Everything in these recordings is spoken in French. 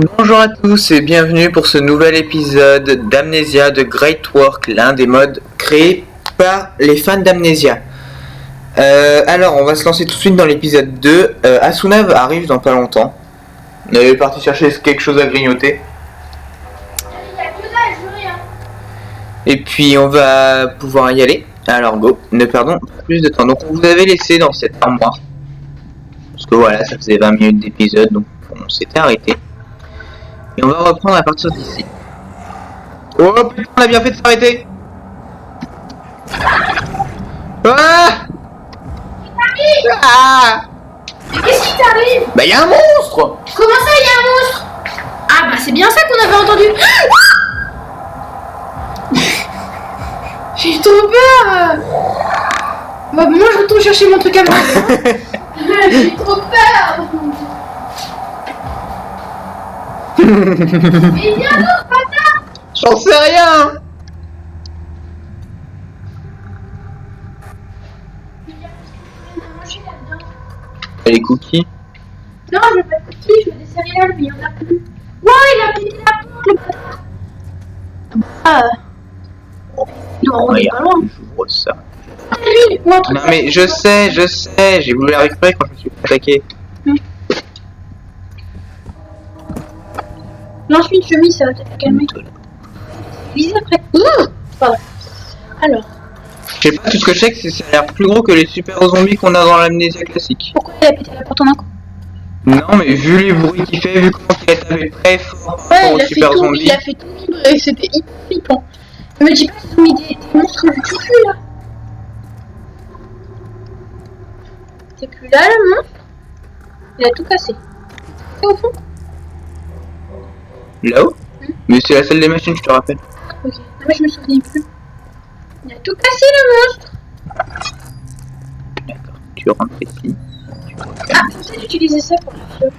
Bonjour à tous et bienvenue pour ce nouvel épisode d'Amnesia de Great Work, l'un des modes créés par les fans d'Amnesia. Alors, on va se lancer tout de suite dans l'épisode 2. Asuna arrive dans pas longtemps. On est parti chercher quelque chose à grignoter. Et puis, on va pouvoir y aller. Alors, go, ne perdons pas plus de temps. Donc, on vous avait laissé dans cette armoire. Parce que voilà, ça faisait 20 minutes d'épisode, donc on s'était arrêté. Et on va reprendre à partir d'ici. Oh putain, on a bien fait de s'arrêter. Ah, ah, Qu'est-ce qui t'arrive? bah y'a un monstre. Comment ça, il y a un monstre? Ah bah c'est bien ça qu'on avait entendu. J'ai eu trop peur. Bah moi je retourne chercher mon truc à moi. J'ai eu trop peur. Mais viens donc, bâtard. J'en sais rien. Les cookies. Non, je veux pas de cookies, je veux des céréales, mais il y en a plus. Ouais, il a pété la porte, le bâtard. Ah. Non, on est pas loin. J'ouvre ça. Lui, ou un truc. Non mais je sais, j'ai voulu la récupérer quand je me suis fait attaquer. Lance une chemise, ça va peut-être calmer. Lise après. Pardon. Alors, Je sais pas, tout ce que je sais que ça a l'air plus gros que les super zombies qu'on a dans l'amnésia classique. pourquoi il a pété la porte en un coup? Non mais vu les bruits qu'il fait, vu comment il a tapé très fort par rapport aux super zombies. Il a fait tout vibrer, c'était hyper flippant. Ne me dis pas qu'ils ont mis des monstres du cul là. C'est plus là le monstre. Il a tout cassé. C'est au fond. Là-haut. Mais c'est la salle des machines, je te rappelle. Ok, non, mais je me souviens plus. Il a tout cassé le monstre. D'accord, tu rentres ici. Ah, tu sais d'utiliser ça pour la fiole.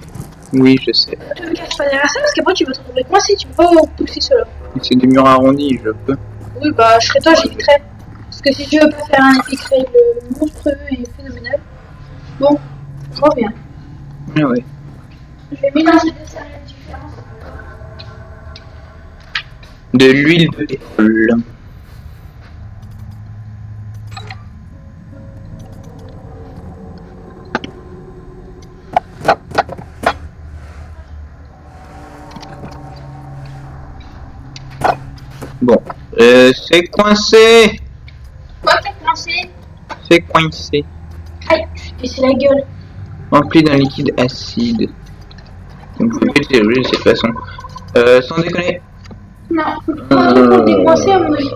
Oui, je sais. Tu me casses pas derrière ça parce qu'après tu vas te retrouver coincé, tu peux pas pousser cela. C'est des murs arrondis, je peux. Oui, bah je serais toi, j'éviterais. Parce que si tu veux pas faire un epic fail monstrueux et phénoménal. Bon, je reviens. Ah ouais. Je vais mélanger des céréales différentes. De l'huile de pétrole. Bon, c'est coincé. Quoi, t'as coincé? C'est coincé. Aïe, je vais casser la gueule. Rempli d'un liquide acide. Donc faut plus le dérouler de cette façon. Sans déconner. Non, faut prendre pour le décoincer à mon avis.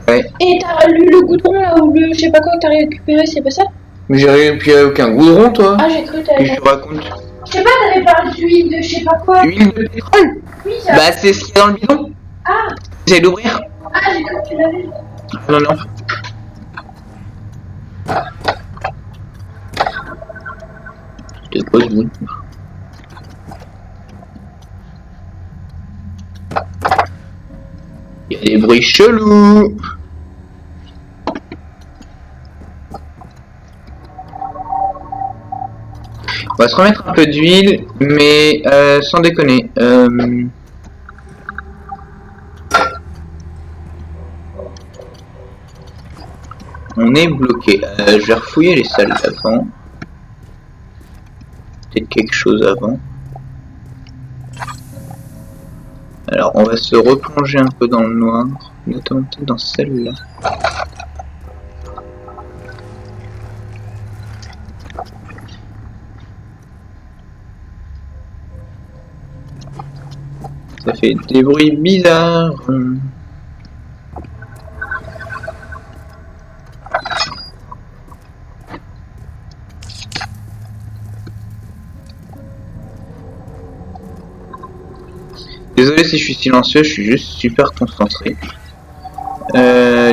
Ouais. Et t'as le goudron là ou le je sais pas quoi que t'as récupéré, c'est pas ça? Mais j'ai aucun goudron, toi. Ah, j'ai cru que Qu'est-ce t'avais. que tu racontes? Je sais pas, t'avais parlé d'huile de je sais pas quoi. Huile de pétrole. Oui, ça. Bah c'est ce qu'il y a dans le bidon. Ah, J'essaie d'ouvrir. j'ai cru que tu l'avais. Non, non. C'était quoi ce bruit? Il y a des bruits chelous. On va se remettre un peu d'huile, mais sans déconner. On est bloqué. Je vais refouiller les salles d'avant. Peut-être quelque chose avant. Alors, on va se replonger un peu dans le noir, notamment peut-être dans celle-là. Ça fait des bruits bizarres. Désolé si je suis silencieux, je suis juste super concentré.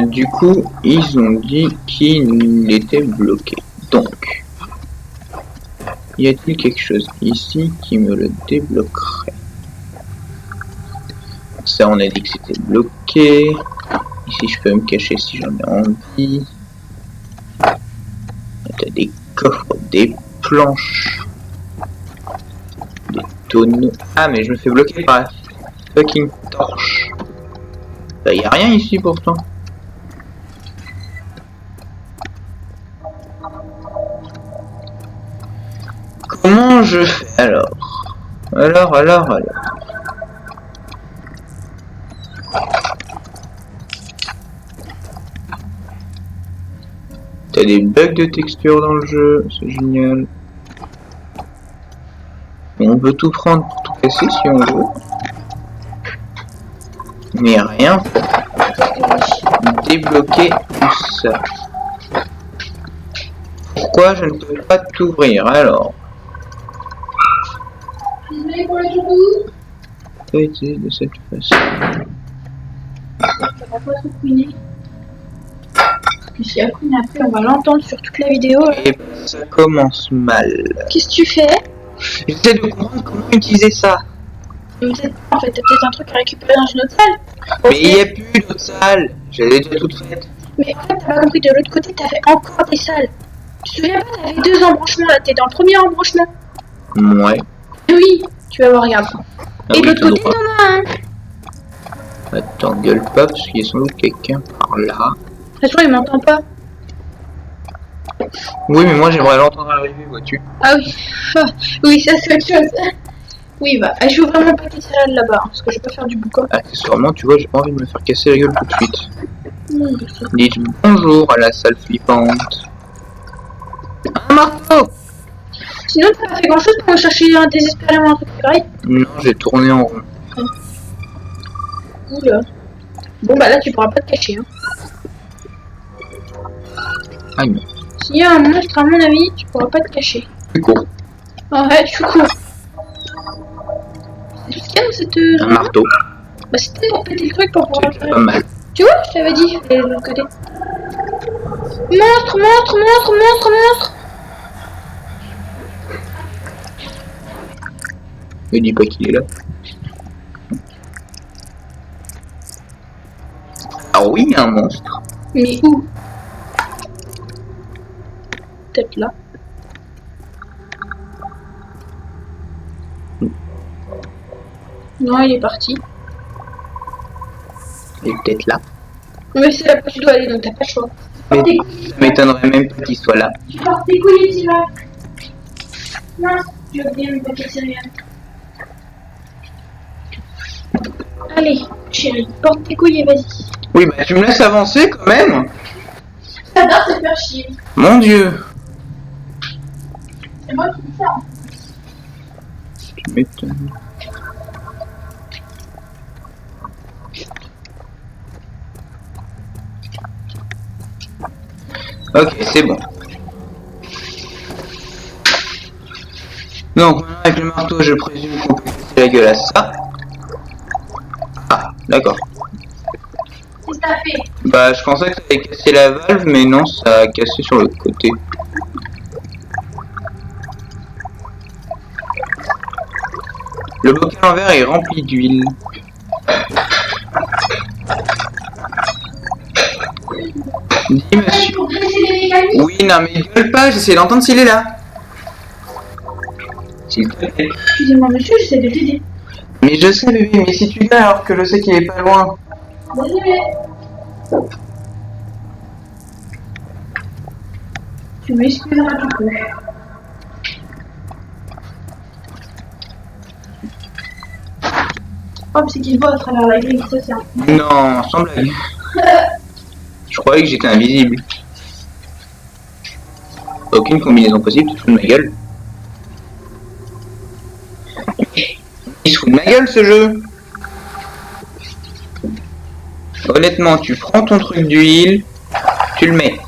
Du coup, ils ont dit qu'il était bloqué. Donc, y a-t-il quelque chose ici qui me le débloquerait? Ça, on a dit que c'était bloqué. Ici, je peux me cacher si j'en ai envie. T'as des coffres, des planches, des tonneau. Ah, mais je me fais bloquer par la fucking torche. Bah, y a rien ici pourtant. Comment je fais alors? Alors. T'as des bugs de texture dans le jeu, c'est génial. On peut tout prendre pour tout casser si on veut. Mais rien pour débloquer tout ça. Pourquoi je ne peux pas t'ouvrir alors? Désolé pour le toutou. T'as été de cette façon. Ça va pas trop couiner. Puis si elle couine après, on va l'entendre sur toute la vidéo. Et ça commence mal. Qu'est-ce que tu fais? J'essaie de comprendre comment utiliser ça. Peut-être en fait, t'as peut-être un truc à récupérer dans une autre salle. Mais il n'y a plus d'autres salles. J'avais déjà toutes faites. Mais en fait, t'as pas compris, de l'autre côté, t'avais encore des salles. Tu te souviens pas, t'avais 2 embranchements là, t'es dans le premier embranchement. Ouais. Oui, tu vas voir, regarde. Ah Et oui, de l'autre tout côté, droit. t'en as un. Attends, gueule pas parce qu'il y a sans doute quelqu'un par là. De toute façon, il m'entend pas. Oui, mais moi j'aimerais l'entendre arriver, vois-tu. Ah oui, ah, oui, ça c'est autre chose. Oui, bah, je joue vraiment pas tes céréales là-bas, hein, parce que je vais pas faire du boucan. Accessoirement, tu vois, j'ai pas envie de me faire casser la gueule tout de suite. Mmh, Dites bonjour à la salle flippante. Un marteau! sinon, t'as pas fait grand-chose pour chercher désespérément un truc pareil. Non, j'ai tourné en rond. Oula. Bon, bah là, tu pourras pas te cacher. Hein. Ah non. S'il y a un monstre, à mon avis, tu pourras pas te cacher. Plus court. Ouais, je suis court. C'est ce qu'il y a dans cette Un zone. marteau. Bah, c'était pour péter le truc pour pouvoir le C'est faire. pas mal. Tu vois, je t'avais dit, de l'autre côté. Monstre. Ne dis pas qu'il est là. Ah oui, il y a un monstre. Mais où? Peut-être là. Non, il est parti. Il est peut-être là. Mais c'est là où tu dois aller, donc t'as pas le choix. Mais ça m'étonnerait même pas qu'il soit là. Tu portes tes couilles, tu vas. Mince, j'ai oublié mon paquet de céréales. Allez, chérie, porte tes couilles et vas-y. Oui, bah tu me laisses avancer quand même. J'adore te faire chier. Mon Dieu. C'est moi qui dis ça. Tu m'étonnes. Ok, c'est bon. Donc maintenant avec le marteau, je présume qu'on peut casser la gueule à ça. Ah, d'accord. Qu'est-ce que t'as fait? Bah je pensais que ça allait casser la valve, mais non, ça a cassé sur le côté. Le bocal en verre est rempli d'huile. Dis monsieur. Pour dresser les mécanismes. Oui, non mais gueule pas, j'essaie d'entendre s'il est là. S'il te plaît. Excusez-moi, monsieur, j'essaie de t'aider. Mais je sais bébé, mais si tu viens alors que je sais qu'il est pas loin. Désolé. Tu m'excuseras du coup. Hop, c'est qu'il voit à travers la grille, ça c'est un... Non, sans blague. Je croyais que j'étais invisible. Aucune combinaison possible, tu te fous de ma gueule. Il se fout de ma gueule ce jeu. Honnêtement, tu prends ton truc d'huile, tu le mets.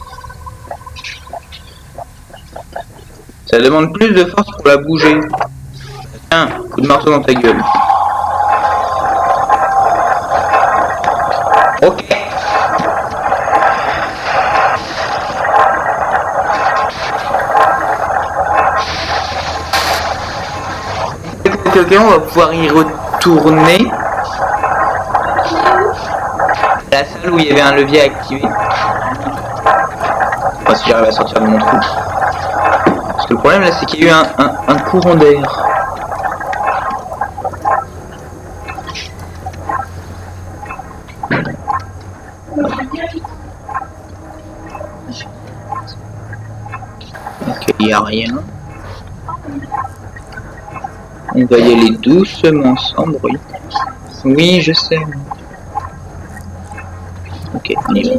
Ça demande plus de force pour la bouger. Tiens, coup de marteau dans ta gueule. Ok. Ok, on va pouvoir y retourner. La salle où il y avait un levier à activer. Enfin, si j'arrive à sortir de mon trou. Parce que le problème là, c'est qu'il y a eu un courant d'air. il n'y a rien. On va y aller doucement, sans bruit. Oui, je sais. Ok, on y va.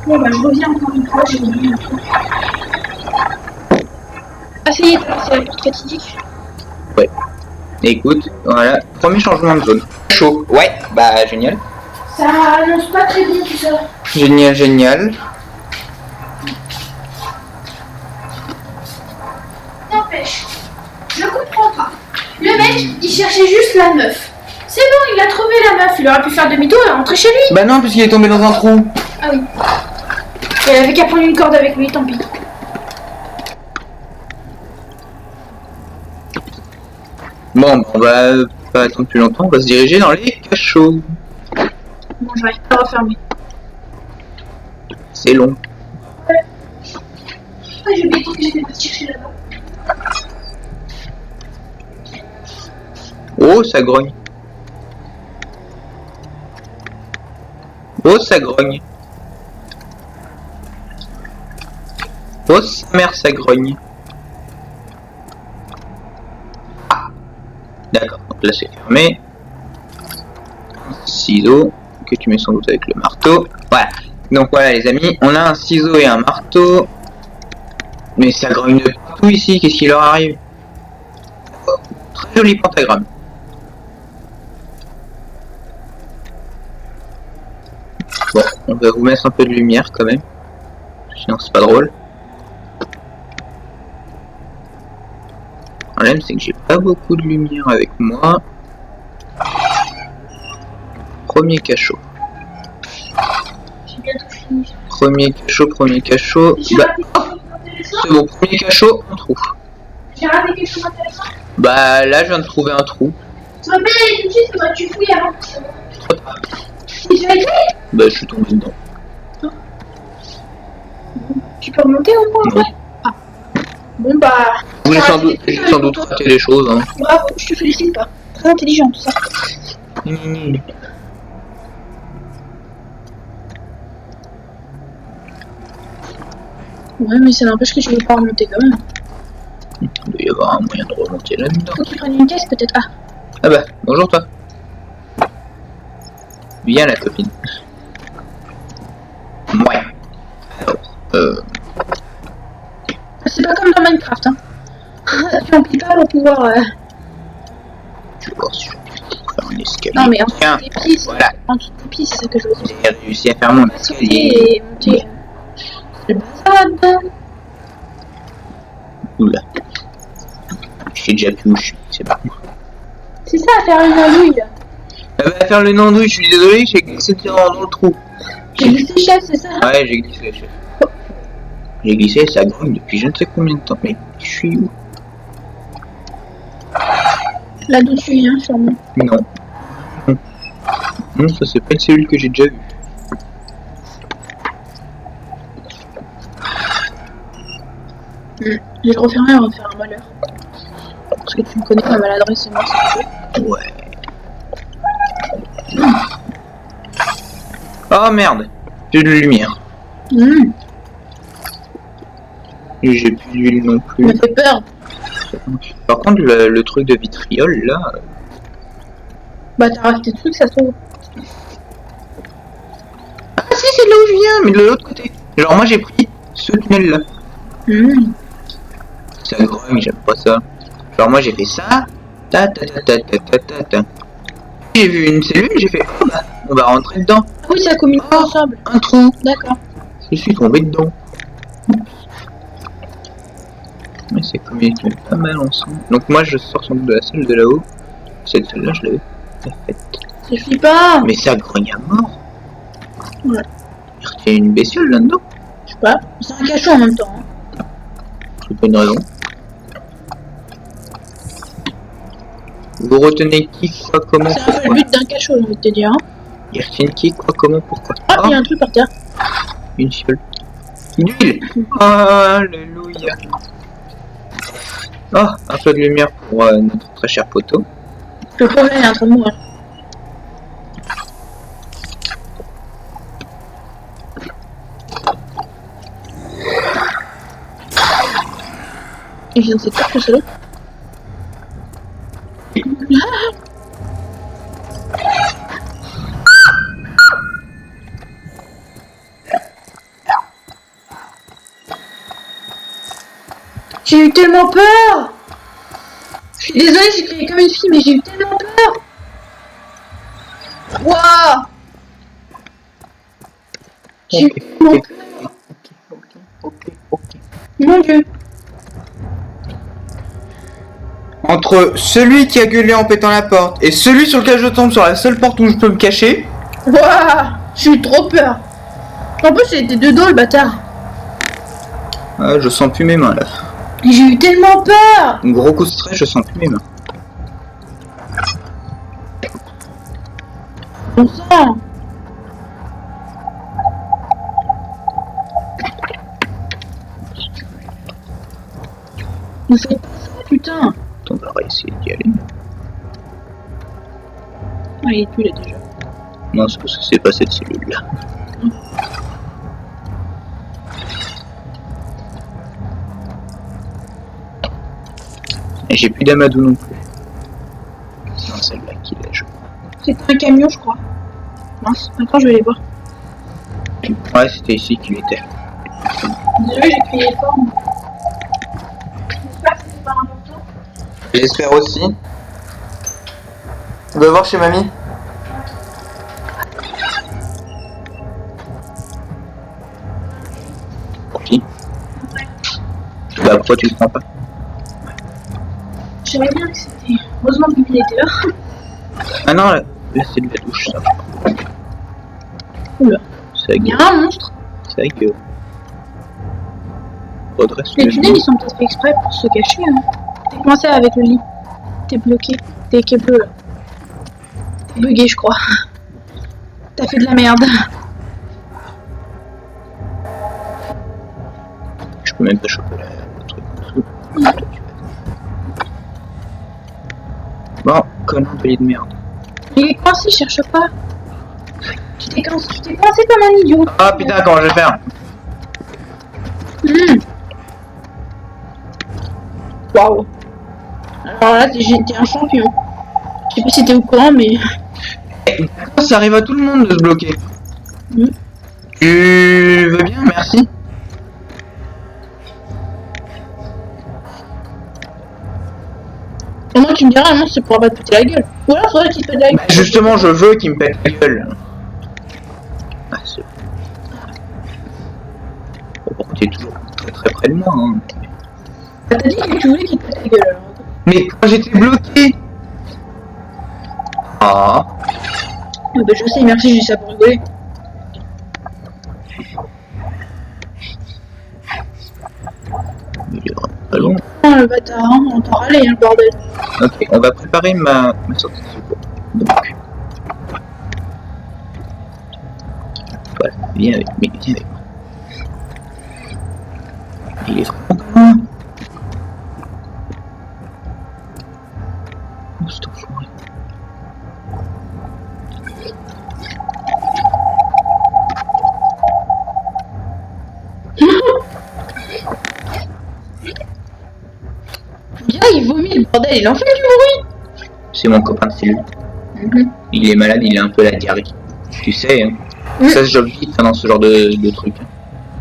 Bon bah je reviens encore une fois, j'ai oublié un truc. Ah ça y est, c'est la porte fatidique. Ouais. Écoute, voilà, premier changement de zone. Chaud. Ouais, bah génial. Ça annonce pas très bien tout ça. Génial, génial. N'empêche, je comprends pas. Le mec, il cherchait juste la meuf. C'est bon, il a trouvé la meuf, il aurait pu faire demi-tour et rentrer chez lui. Bah non, puisqu'il est tombé dans un trou. Ah oui. Il avait qu'à prendre une corde avec lui, tant pis. Bon, on va pas attendre plus longtemps, on va se diriger dans les cachots. Bon, je vais pas refermer. C'est long. Ah, j'ai oublié que j'étais partie chercher là-bas. Oh, ça grogne. Oh, ça grogne. Oh, sa mère, ça grogne. Ah. D'accord, donc là c'est fermé. Ciseaux, que tu mets sans doute avec le marteau. Voilà. Donc voilà les amis, on a un ciseau et un marteau. Mais ça grogne de partout ici, qu'est-ce qui leur arrive? Oh, très joli pentagramme. Bon, on va vous mettre un peu de lumière quand même. Sinon c'est pas drôle. Le problème c'est que j'ai pas beaucoup de lumière avec moi. Premier cachot. J'ai bientôt fini. Premier cachot. J'ai Bah, raté quelque chose d'intéressant. c'est bon, premier cachot, un trou. J'ai raté quelque chose d'intéressant. Bah là je viens de trouver un trou. Tu vas pas y aller tout de suite, faudrait que tu fouilles avant. Trop tard. Et tu vas écrire. Bah je suis tombé dedans. Tu peux remonter au moins Non. après. Ah. Bon bah. J'ai sans doute raté des choses. Hein. Bravo, je te félicite pas. Très intelligent tout ça. Ouais, mais ça n'empêche que tu veux pas remonter quand même. Il doit y avoir un moyen de remonter là-dedans. Faut que tu prennes une caisse peut-être. Ah. Ah bah, bonjour toi. Viens la copine. Ouais. Alors, C'est pas comme dans Minecraft, hein. Tu remplis pas pour pouvoir. je vais voir si je peux faire un escalier. Non, mais en Tiens, dessous des pistes. voilà. En dessous des pistes, c'est ça que je veux dire. J'ai réussi à faire mon escalier. Et monter. C'est le bazar. Oula. Je sais déjà plus où je suis, c'est pas moi. C'est ça, faire une andouille. Elle va faire le nandouille, je suis désolé, j'ai glissé dans le trou. J'ai glissé chef, c'est ça? Ouais, j'ai glissé, chef. J'ai glissé, ça grogne depuis je ne sais combien de temps. Mais je suis où? Là d'où tu viens, sûrement. Non. Non, ça c'est pas une cellule que j'ai déjà vue. Je vais le refermer et refaire un malheur. Parce que tu me connais, ma maladresse, c'est moi, c'est tout. Ouais. Oh merde, plus de lumière. J'ai plus d'huile non Ça plus. m'a fait peur. Par contre, le truc de vitriol là. Bah, t'as racheté des trucs, ça se trouve. Ah si, c'est de là où je viens, mais de l'autre côté. Genre, moi j'ai pris ce tunnel là. Ça grogne, j'aime pas ça. Genre, moi j'ai fait ça. Ta ta ta ta ta ta ta ta. J'ai vu une cellule, j'ai fait oh bah, on va rentrer dedans. Ah oui, ça communique Oh. ensemble. Un trou. D'accord. Je suis tombé dedans. Mais c'est communiqué pas mal ensemble. Donc moi je sors sans doute de la salle de là-haut. Cette salle-là je l'avais pas faite. Ça suffit pas. Mais ça grogne à mort. Ouais. Il y a une bestiole là-dedans. Je sais pas. C'est un cachot en même temps. Hein. C'est pas une raison. Vous retenez qui, quoi, comment, C'est un peu le pourquoi? but d'un cachot, j'ai envie de te dire. Hein. Il retient qui, quoi, comment, pourquoi? Ah, il y a un truc par terre. Une fiole. D'huile. Alléluia. Oh, un peu de lumière pour notre très cher poteau. Le problème est en train de mourir. Et je ne sais pas que c'est là. J'ai eu tellement peur. Je suis désolée, j'ai crié comme une fille, mais j'ai eu tellement peur. Waouh. J'ai eu tellement peur. Ok. Mon Dieu. Entre celui qui a gueulé en pétant la porte et celui sur lequel je tombe sur la seule porte où je peux me cacher. Waouh. J'ai eu trop peur. En plus, il était dedans, le bâtard. Ah, je sens plus mes mains là. J'ai eu tellement peur. Un gros coup de stress, je sens plus mes mains. Bon sang. Ne faites pas ça, putain. On va essayer d'y aller. Ah, il est plus là déjà. Non, c'est parce que c'est pas cette cellule là. Et j'ai plus d'amadou non plus. Non, celle-là qui l'a, je crois. C'était un camion, je crois. Mince, attends, je vais aller voir. Ouais, c'était ici qu'il était. Désolé, j'ai crié fort. J'espère que c'est pas important. J'espère aussi. On va voir chez mamie. Pour qui? Bah pourquoi tu le prends pas? Je savais bien que c'était. Heureusement que Mimi était là. Ah non, là c'est de la douche ça. Oula. Ça Il y gueule. a un monstre. Ça gueule. Redresse Les le tunnels, genou. ils sont peut-être faits exprès pour se cacher. Hein. T'es coincé avec le lit. T'es bloqué. T'es bleu là. T'es bugué, je crois. T'as fait de la merde. Je peux même pas choper le truc en dessous. Bon, connard de lit de merde. Il est coincé, cherche pas. Tu t'es coincé comme un idiot. Ah putain, comment je vais faire? Waouh. Alors là, t'es un champion. Je sais pas si t'es au courant, mais. Ça arrive à tout le monde de se bloquer. Mm. Tu veux bien, merci. Au moins, tu me diras, un monstre, c'est pour pas te péter la gueule. Ou alors, faudrait qu'il te pète la gueule. Bah, justement, je veux qu'il me pète la gueule. Ah, c'est... Bon, par contre, il est toujours très près de moi. Hein. Bah, t'as dit que tu voulais qu'il te pète la gueule alors. Mais quand j'étais bloqué. Ah. Ah bah, je sais, merci, j'ai dit ça pour rigoler. Il est vraiment pas long. Oh le bâtard, hein, on t'en râlait, hein, le bordel. Ok, on va préparer ma sortie de secours. Donc. Voilà, viens avec moi. Il est vraiment pas loin. Oh, c'est enfoiré. Bien, il vomit le bordel, il en fait du bruit. C'est mon copain de cellule. Il est malade, il a un peu la diarrhée. Tu sais, hein. Ça se joue vite hein, dans ce genre de truc.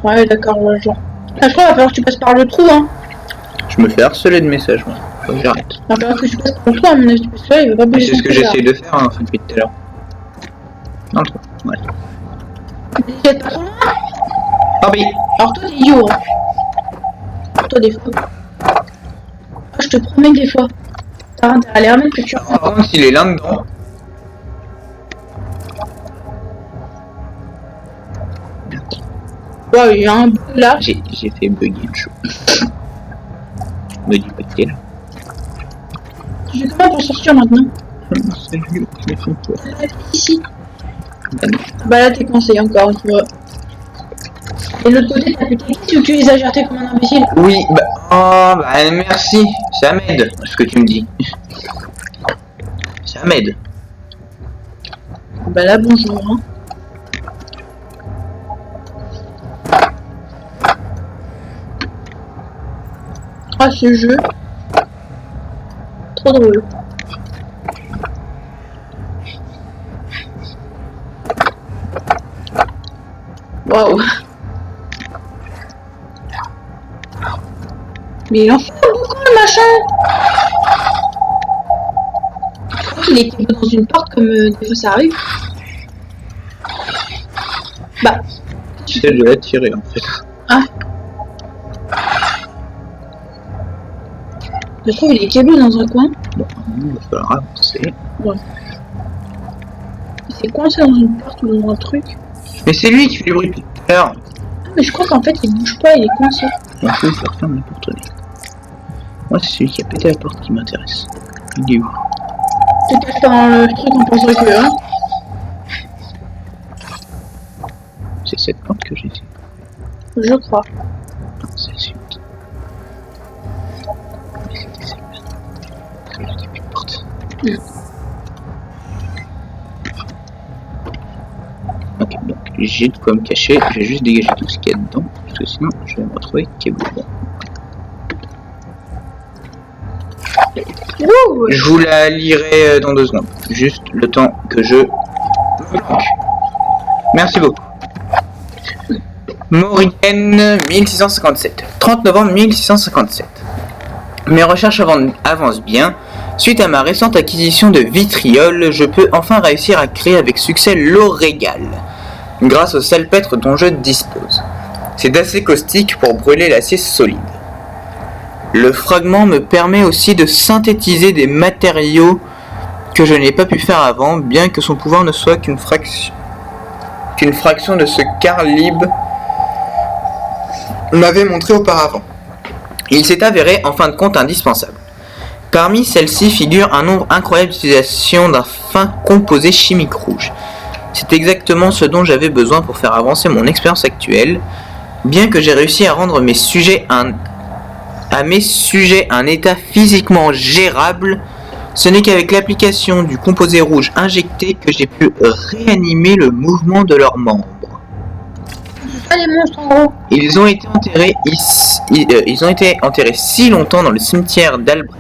Ouais, d'accord, ouais, genre. Ah, je crois qu'il va falloir que tu passes par le trou, hein. Je me fais harceler de messages, moi. Faut que j'arrête. Il va falloir que tu passes par le trou, à mon avis, parce que là, il va pas Mais bouger. c'est ce que j'essaie de faire hein, depuis tout à l'heure. Dans le trou, voilà. Jette pas trop loin. Ah oui. Alors toi, t'es idiot, hein. Toi, des fois. Je te promets que des fois. T'as intérêt à les remettre que tu Par contre, s'il est là-dedans... Ouais, il y a un bout là. J'ai fait bugger le show. Me dis pas que t'es là. Tu fais comment pour sortir maintenant? Salut, les fous, toi. Ici. Bah non. Bah là, t'es coincé encore une fois. Et de l'autre côté, t'as plus tes ou tu les as jetés comme un imbécile? Oui, bah... Oh, bah merci. Ça m'aide, ce que tu me dis. Ça m'aide. Bah là, bonjour, hein. Ah, ce jeu. Trop drôle. Waouh. Mais il en fait beaucoup le machin. Je crois qu'il est dans une porte comme des fois ça arrive. Bah. J'essaie de la tirer en fait. Ah. Je trouve qu'il est câblé dans un coin. Bon, il va falloir avancer. Ouais. Il s'est coincé dans une porte ou dans un truc. Mais c'est lui qui fait du bruit depuis tout à l'heure. Ah, mais je crois qu'en fait il bouge pas, il est coincé. On peut faire fermer la porte. Moi, c'est celui qui a pété la porte qui m'intéresse. Il est où? Peut-être dans le truc on penserait que hein. C'est cette porte que j'ai ici. Je crois. Non, c'est la suite. Mais c'était celle-là. Parce que là, il n'y a plus de porte. Ok, donc j'ai de quoi me cacher. Je vais juste dégager tout ce qu'il y a dedans. Parce que sinon, je vais me retrouver câblé. Ouh. Je vous la lirai dans 2 secondes. Juste le temps que je me planque. Merci beaucoup. Maurienne 1657. 30 novembre 1657. Mes recherches avancent bien. Suite à ma récente acquisition de vitriol, je peux enfin réussir à créer avec succès l'eau régale, grâce au salpêtre dont je dispose. C'est d'assez caustique pour brûler l'acier solide. Le fragment me permet aussi de synthétiser des matériaux que je n'ai pas pu faire avant, bien que son pouvoir ne soit qu'une fraction de ce qu'Arlib m'avait montré auparavant. Il s'est avéré en fin de compte indispensable. Parmi celles-ci figure un nombre incroyable d'utilisations d'un fin composé chimique rouge. C'est exactement ce dont j'avais besoin pour faire avancer mon expérience actuelle, bien que j'ai réussi à rendre mes sujets un état physiquement gérable. Ce n'est qu'avec l'application du composé rouge injecté que j'ai pu réanimer le mouvement de leurs membres. Ah, les monstres en gros. Ils ont été enterrés si longtemps dans le cimetière d'Albrecht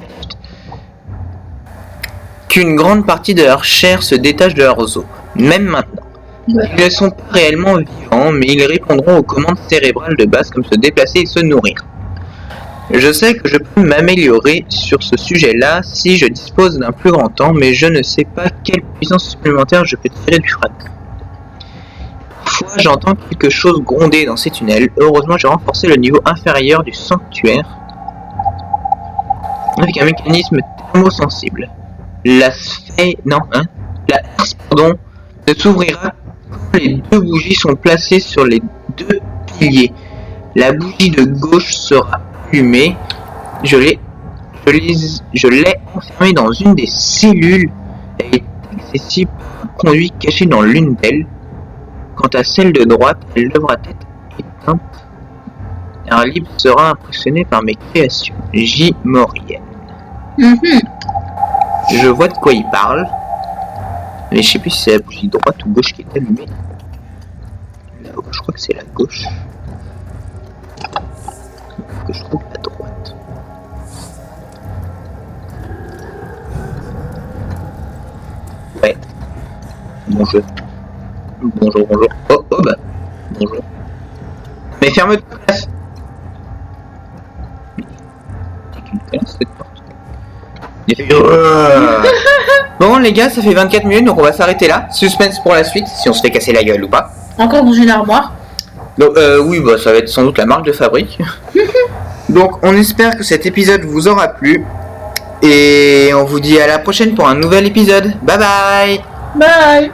qu'une grande partie de leur chair se détache de leurs os, même maintenant. Ouais. Ils ne sont pas réellement vivants, mais ils répondront aux commandes cérébrales de base comme se déplacer et se nourrir. Je sais que je peux m'améliorer sur ce sujet-là si je dispose d'un plus grand temps, mais je ne sais pas quelle puissance supplémentaire je peux tirer du fragment. Parfois, j'entends quelque chose gronder dans ces tunnels. Heureusement, j'ai renforcé le niveau inférieur du sanctuaire avec un mécanisme thermosensible. La herse, ne s'ouvrira quand les 2 bougies sont placées sur les 2 piliers. La bougie de gauche sera allumée. Je l'ai enfermée dans une des cellules. Elle est accessible par un conduit caché dans l'une d'elles. Quant à celle de droite, elle devra être éteinte. Arlib sera impressionné par mes créations. J. Maurienne. Je vois de quoi il parle. Mais je sais plus si c'est la bougie droite ou gauche qui est allumée. Là-haut, je crois que c'est la gauche. Faut que je trouve la droite. Ouais. Bonjour. Bonjour. Oh bah. Bonjour. Mais ferme ta place. C'est qu'une connasse cette porte. Il fait... Bon les gars, ça fait 24 minutes donc on va s'arrêter là. Suspense pour la suite, si on se fait casser la gueule ou pas. Encore dans une armoire. Donc oui, bah ça va être sans doute la marque de fabrique. Donc on espère que cet épisode vous aura plu. Et on vous dit à la prochaine pour un nouvel épisode. Bye bye. Bye.